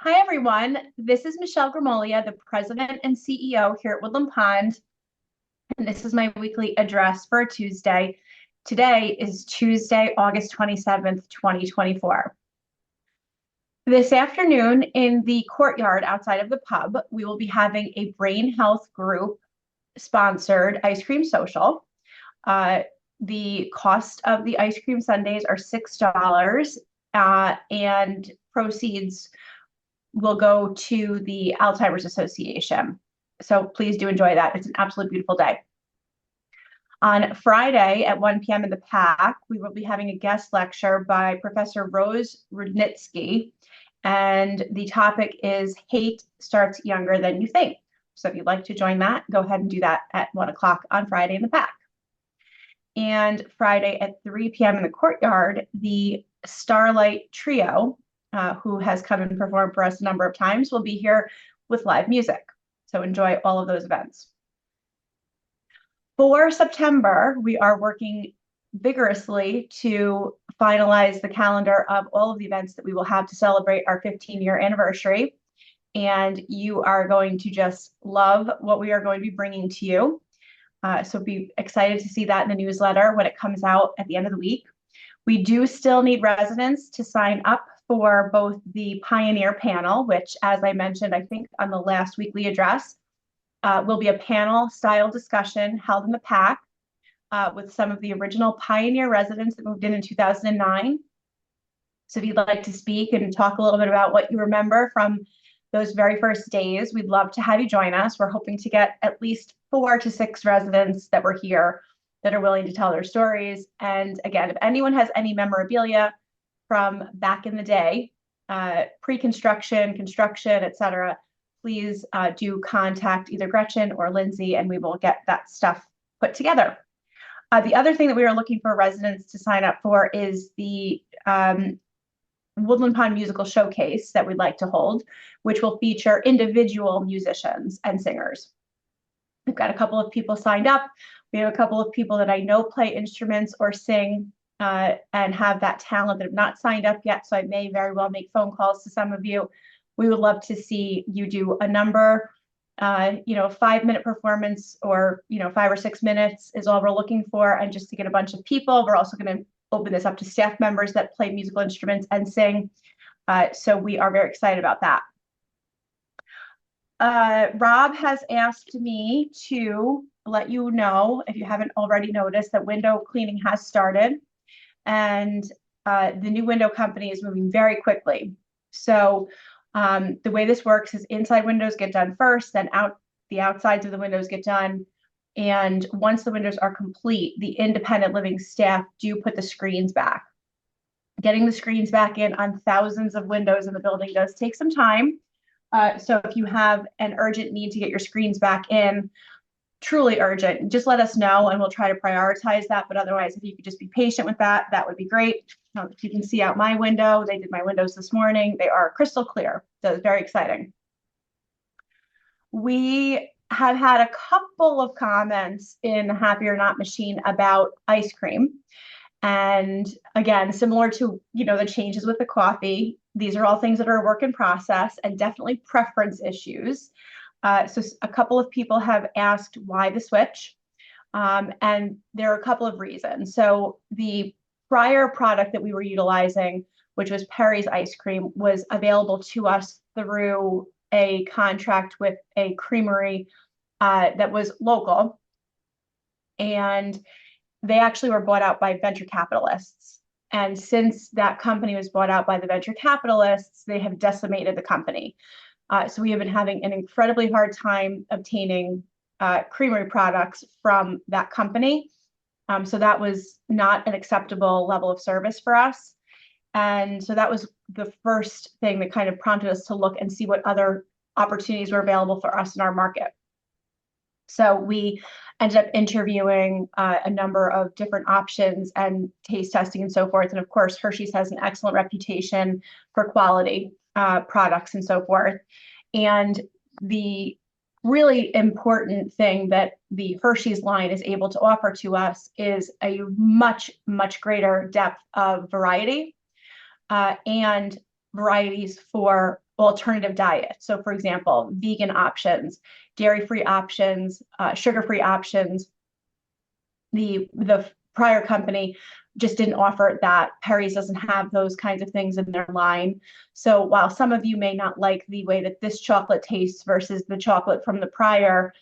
Hi, everyone. This is Michelle Gramoglia, the president and CEO here at Woodland Pond, and this is my weekly address for Tuesday. Today is Tuesday, August 27th, 2024. This afternoon in the courtyard outside of the pub, we will be having a brain health group sponsored ice cream social. Uh, the cost of the ice cream sundaes are $6, and proceeds will go to the Alzheimer's Association. So please do enjoy that. It's an absolutely beautiful day. On Friday at 1 p.m. in the PAC, we will be having a guest lecture by Professor Rose Rudnitsky, and the topic is Hate Starts Younger Than You Think. So if you'd like to join that, go ahead and do that at 1 o'clock on Friday in the PAC. And Friday at 3 p.m. in the courtyard, the Starlight Trio, who has come and performed for us a number of times, will be here with live music. So enjoy all of those events. For September, we are working vigorously to finalize the calendar of all of the events that we will have to celebrate our 15-year anniversary. And you are going to just love what we are going to be bringing to you. So be excited to see that in the newsletter when it comes out at the end of the week. We do still need residents to sign up for both the Pioneer panel, which, as I mentioned, I think on the last weekly address, will be a panel style discussion held in the PAC with some of the original Pioneer residents that moved in 2009. So if you'd like to speak and talk a little bit about what you remember from those very first days, we'd love to have you join us. We're hoping to get at least 4 to 6 residents that were here that are willing to tell their stories. And again, if anyone has any memorabilia from back in the day, pre-construction, construction, etc., please do contact either Gretchen or Lindsay, and we will get that stuff put together. The other thing that we are looking for residents to sign up for is the Woodland Pond Musical Showcase that we'd like to hold, which will feature individual musicians and singers. We've got a couple of people signed up. We have a couple of people that I know play instruments or sing and have that talent that have not signed up yet. So I may very well make phone calls to some of you. We would love to see you do a number, 5-minute performance or, 5 or 6 minutes is all we're looking for. And just to get a bunch of people, we're also going to open this up to staff members that play musical instruments and sing. So we are very excited about that. Rob has asked me to let you know, if you haven't already noticed, that window cleaning has started, and the new window company is moving very quickly. So the way this works is inside windows get done first, then the outsides of the windows get done. And once the windows are complete, the independent living staff do put the screens back. Getting the screens back in on thousands of windows in the building does take some time. So if you have an urgent need to get your screens back in, truly urgent, just let us know and we'll try to prioritize that. But otherwise, if you could just be patient with that, that would be great. You can see out my window. They did my windows this morning. They are crystal clear. So it's very exciting. We have had a couple of comments in Happy or Not Machine about ice cream. And again, similar to, the changes with the coffee, these are all things that are a work in process and definitely preference issues. So a couple of people have asked why the switch. And there are a couple of reasons. So the prior product that we were utilizing, which was Perry's ice cream, was available to us through a contract with a creamery that was local. And they actually were bought out by venture capitalists. And since that company was bought out by the venture capitalists, they have decimated the company. So we have been having an incredibly hard time obtaining creamery products from that company. So that was not an acceptable level of service for us. And so that was the first thing that kind of prompted us to look and see what other opportunities were available for us in our market. So we ended up interviewing a number of different options and taste testing and so forth. And of course, Hershey's has an excellent reputation for quality products and so forth. And the really important thing that the Hershey's line is able to offer to us is a much, much greater depth of variety and varieties for alternative diet. So for example, vegan options, dairy-free options, sugar-free options. The prior company just didn't offer that. Perry's doesn't have those kinds of things in their line. So while some of you may not like the way that this chocolate tastes versus the chocolate from the prior,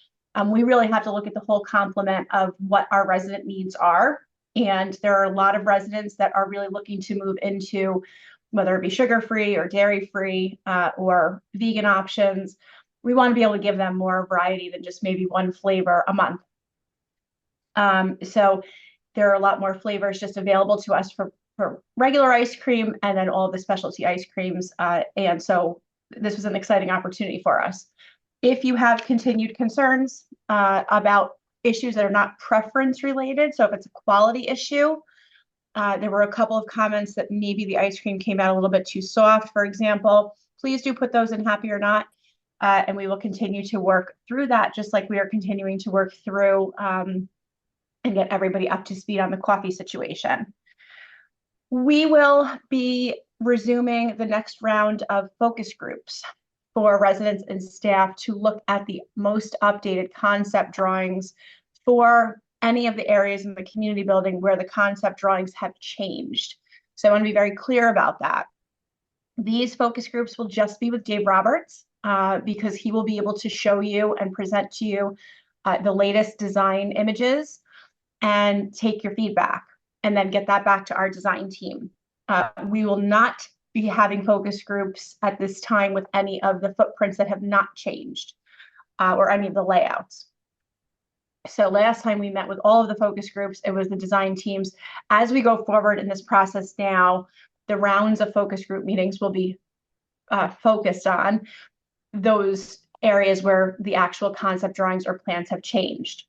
we really have to look at the whole complement of what our resident needs are. And there are a lot of residents that are really looking to move into whether it be sugar-free or dairy-free or vegan options. We want to be able to give them more variety than just maybe one flavor a month. So there are a lot more flavors just available to us for regular ice cream and then all the specialty ice creams. And so this was an exciting opportunity for us. If you have continued concerns about issues that are not preference related, so if it's a quality issue, there were a couple of comments that maybe the ice cream came out a little bit too soft, for example. Please do put those in Happy or Not, and we will continue to work through that, just like we are continuing to work through and get everybody up to speed on the coffee situation. We will be resuming the next round of focus groups for residents and staff to look at the most updated concept drawings for any of the areas in the community building where the concept drawings have changed. So I want to be very clear about that. These focus groups will just be with Dave Roberts because he will be able to show you and present to you the latest design images and take your feedback and then get that back to our design team. We will not be having focus groups at this time with any of the footprints that have not changed or any of the layouts. So last time we met with all of the focus groups, it was the design teams. As we go forward in this process now, the rounds of focus group meetings will be focused on those areas where the actual concept drawings or plans have changed.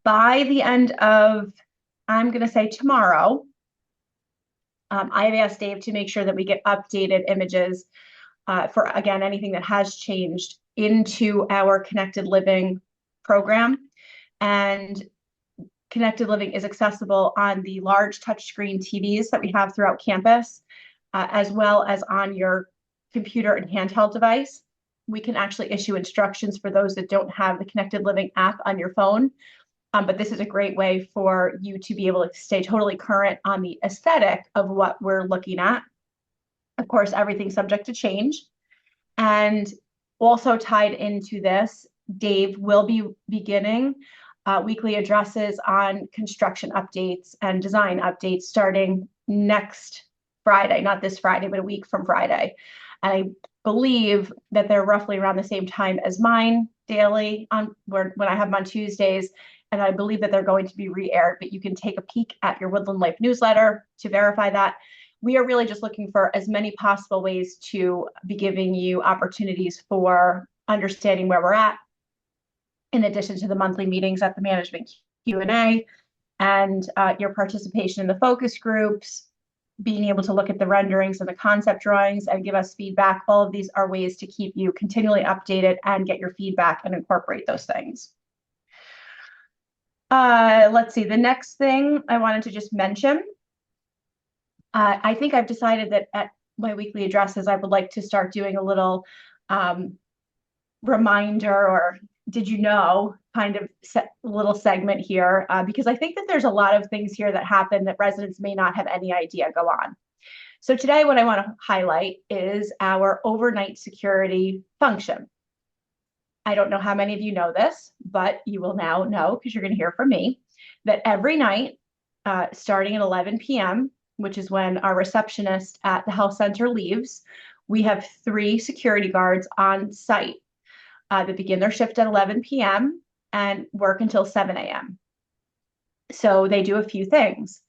By the end of, I'm going to say tomorrow, I've asked Dave to make sure that we get updated images for, again, anything that has changed into our Connected Living program. And Connected Living is accessible on the large touchscreen TVs that we have throughout campus, as well as on your computer and handheld device. We can actually issue instructions for those that don't have the Connected Living app on your phone. But this is a great way for you to be able to stay totally current on the aesthetic of what we're looking at. Of course, everything's subject to change. And also tied into this, Dave will be beginning weekly addresses on construction updates and design updates starting next Friday, not this Friday, but a week from Friday. And I believe that they're roughly around the same time as mine daily when I have them on Tuesdays. And I believe that they're going to be re-aired, but you can take a peek at your Woodland Life newsletter to verify that. We are really just looking for as many possible ways to be giving you opportunities for understanding where we're at, in addition to the monthly meetings at the management Q&A and your participation in the focus groups, being able to look at the renderings and the concept drawings and give us feedback. All of these are ways to keep you continually updated and get your feedback and incorporate those things. Let's see, the next thing I wanted to just mention, I think I've decided that at my weekly addresses, I would like to start doing a little reminder or did you know kind of little segment here, because I think that there's a lot of things here that happen that residents may not have any idea go on. So today what I want to highlight is our overnight security function. I don't know how many of you know this, but you will now know because you're going to hear from me that every night, starting at 11 p.m., which is when our receptionist at the health center leaves, we have 3 security guards on site that begin their shift at 11 p.m. and work until 7 a.m. So they do a few things.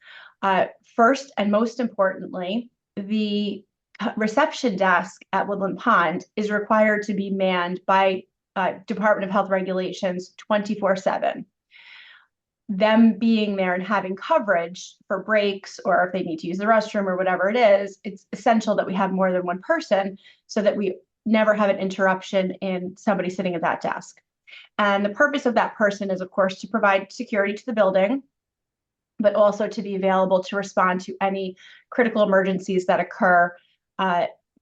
First and most importantly, the reception desk at Woodland Pond is required to be manned by Department of Health regulations 24/7. Them being there and having coverage for breaks or if they need to use the restroom or whatever it is, it's essential that we have more than one person so that we never have an interruption in somebody sitting at that desk. And the purpose of that person is, of course, to provide security to the building, but also to be available to respond to any critical emergencies that occur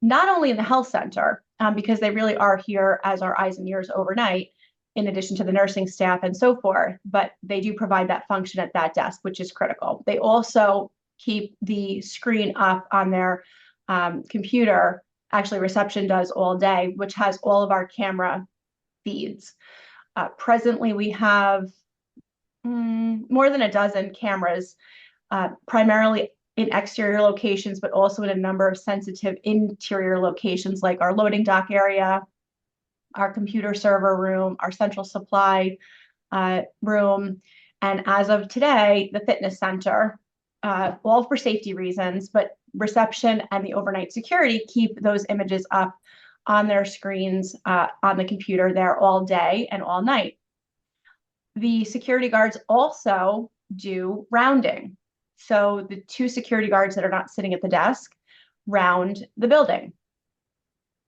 not only in the health center, because they really are here as our eyes and ears overnight, in addition to the nursing staff and so forth, but they do provide that function at that desk, which is critical. They also keep the screen up on their computer. Actually, reception does all day, which has all of our camera feeds. Presently, we have more than a dozen cameras, primarily in exterior locations, but also in a number of sensitive interior locations like our loading dock area, our computer server room, our central supply room, and as of today, the fitness center, all for safety reasons, but reception and the overnight security keep those images up on their screens on the computer there all day and all night. The security guards also do rounding. So the two security guards that are not sitting at the desk round the building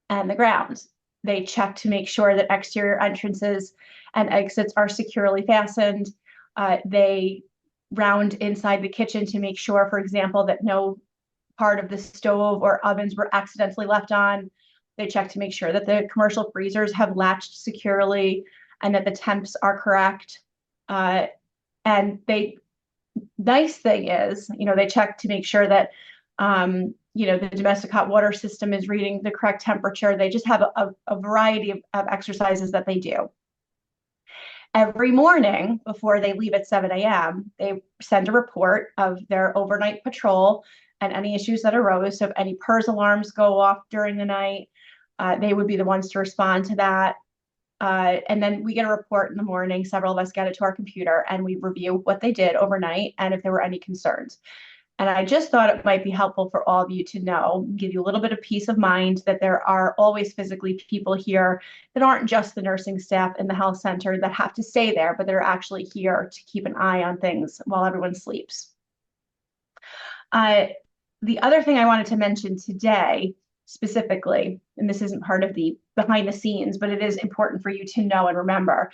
and the grounds. They check to make sure that exterior entrances and exits are securely fastened. They round inside the kitchen to make sure, for example, that no part of the stove or ovens were accidentally left on. They check to make sure that the commercial freezers have latched securely and that the temps are correct. And nice thing is, they check to make sure that, the domestic hot water system is reading the correct temperature. They just have a variety of exercises that they do. Every morning before they leave at 7 a.m., they send a report of their overnight patrol and any issues that arose. So if any PERS alarms go off during the night, they would be the ones to respond to that. And then we get a report in the morning. Several of us get it to our computer and we review what they did overnight and if there were any concerns. And I just thought it might be helpful for all of you to know, give you a little bit of peace of mind that there are always physically people here that aren't just the nursing staff in the health center that have to stay there, but they're actually here to keep an eye on things while everyone sleeps. The other thing I wanted to mention today specifically, and this isn't part of the behind the scenes, but it is important for you to know and remember.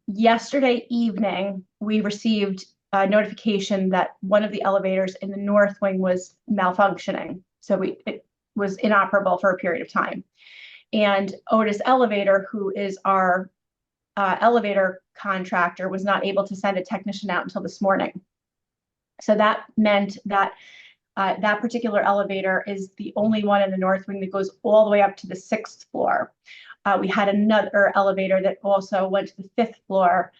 Yesterday evening, we received a notification that one of the elevators in the North Wing was malfunctioning. So it was inoperable for a period of time. And Otis Elevator, who is our elevator contractor, was not able to send a technician out until this morning. So that meant that that particular elevator is the only one in the North Wing that goes all the way up to the 6th floor. We had another elevator that also went to the 5th floor,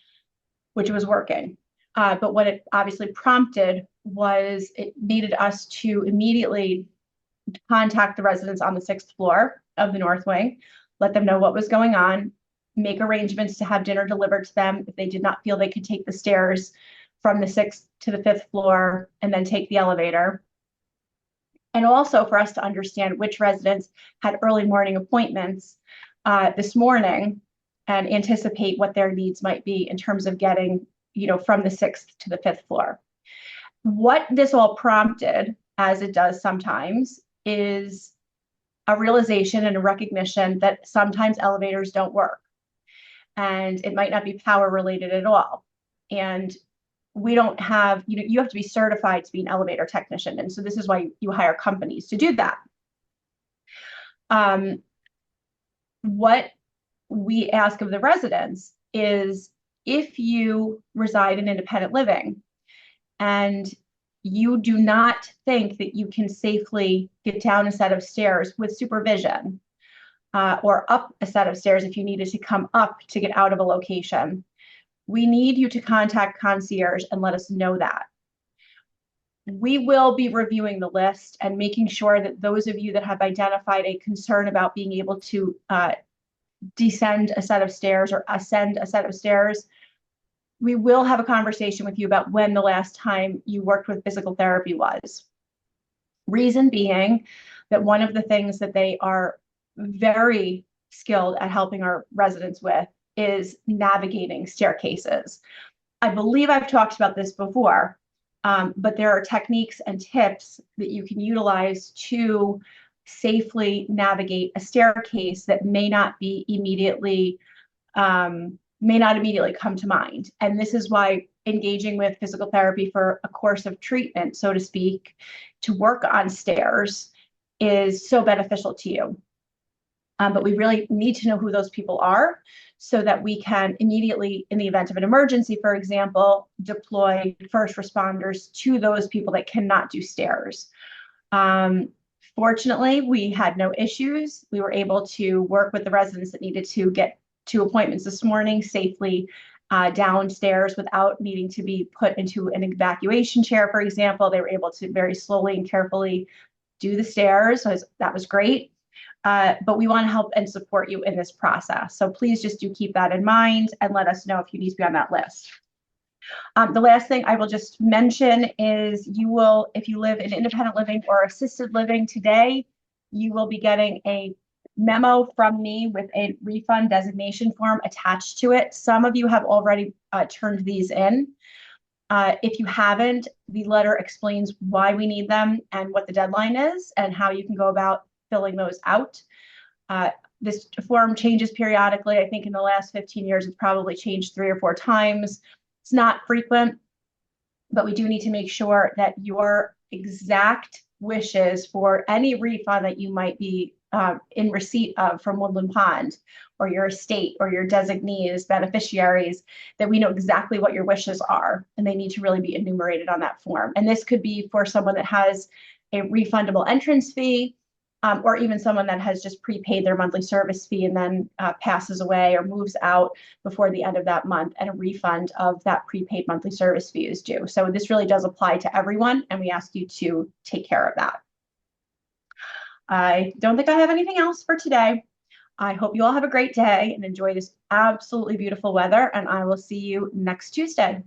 which was working. But what it obviously prompted was it needed us to immediately contact the residents on the 6th floor of the North Wing, let them know what was going on, make arrangements to have dinner delivered to them if they did not feel they could take the stairs from the 6th to the 5th floor and then take the elevator. And also for us to understand which residents had early morning appointments this morning and anticipate what their needs might be in terms of getting, from the 6th to the 5th floor. What this all prompted, as it does sometimes, is a realization and a recognition that sometimes elevators don't work. And it might not be power related at all. And we don't have, you have to be certified to be an elevator technician. And so this is why you hire companies to do that. What we ask of the residents is if you reside in independent living and you do not think that you can safely get down a set of stairs with supervision or up a set of stairs if you needed to come up to get out of a location, we need you to contact concierge and let us know that. We will be reviewing the list and making sure that those of you that have identified a concern about being able to descend a set of stairs or ascend a set of stairs, we will have a conversation with you about when the last time you worked with physical therapy was. Reason being that one of the things that they are very skilled at helping our residents with is navigating staircases. I believe I've talked about this before, but there are techniques and tips that you can utilize to safely navigate a staircase that may not immediately come to mind. And this is why engaging with physical therapy for a course of treatment, so to speak, to work on stairs is so beneficial to you. But we really need to know who those people are so that we can immediately, in the event of an emergency, for example, deploy first responders to those people that cannot do stairs. Fortunately, we had no issues. We were able to work with the residents that needed to get to appointments this morning safely downstairs without needing to be put into an evacuation chair, for example. They were able to very slowly and carefully do the stairs. So that was great. But we want to help and support you in this process. So please just do keep that in mind and let us know if you need to be on that list. The last thing I will just mention is you will, if you live in independent living or assisted living today, you will be getting a memo from me with a refund designation form attached to it. Some of you have already turned these in. If you haven't, the letter explains why we need them and what the deadline is and how you can go about filling those out. This form changes periodically. I think in the last 15 years, it's probably changed 3 or 4 times. It's not frequent, but we do need to make sure that your exact wishes for any refund that you might be in receipt of from Woodland Pond or your estate or your designees, beneficiaries, that we know exactly what your wishes are, and they need to really be enumerated on that form. And this could be for someone that has a refundable entrance fee, or even someone that has just prepaid their monthly service fee and then passes away or moves out before the end of that month, and a refund of that prepaid monthly service fee is due. So this really does apply to everyone, and we ask you to take care of that. I don't think I have anything else for today. I hope you all have a great day and enjoy this absolutely beautiful weather, and I will see you next Tuesday.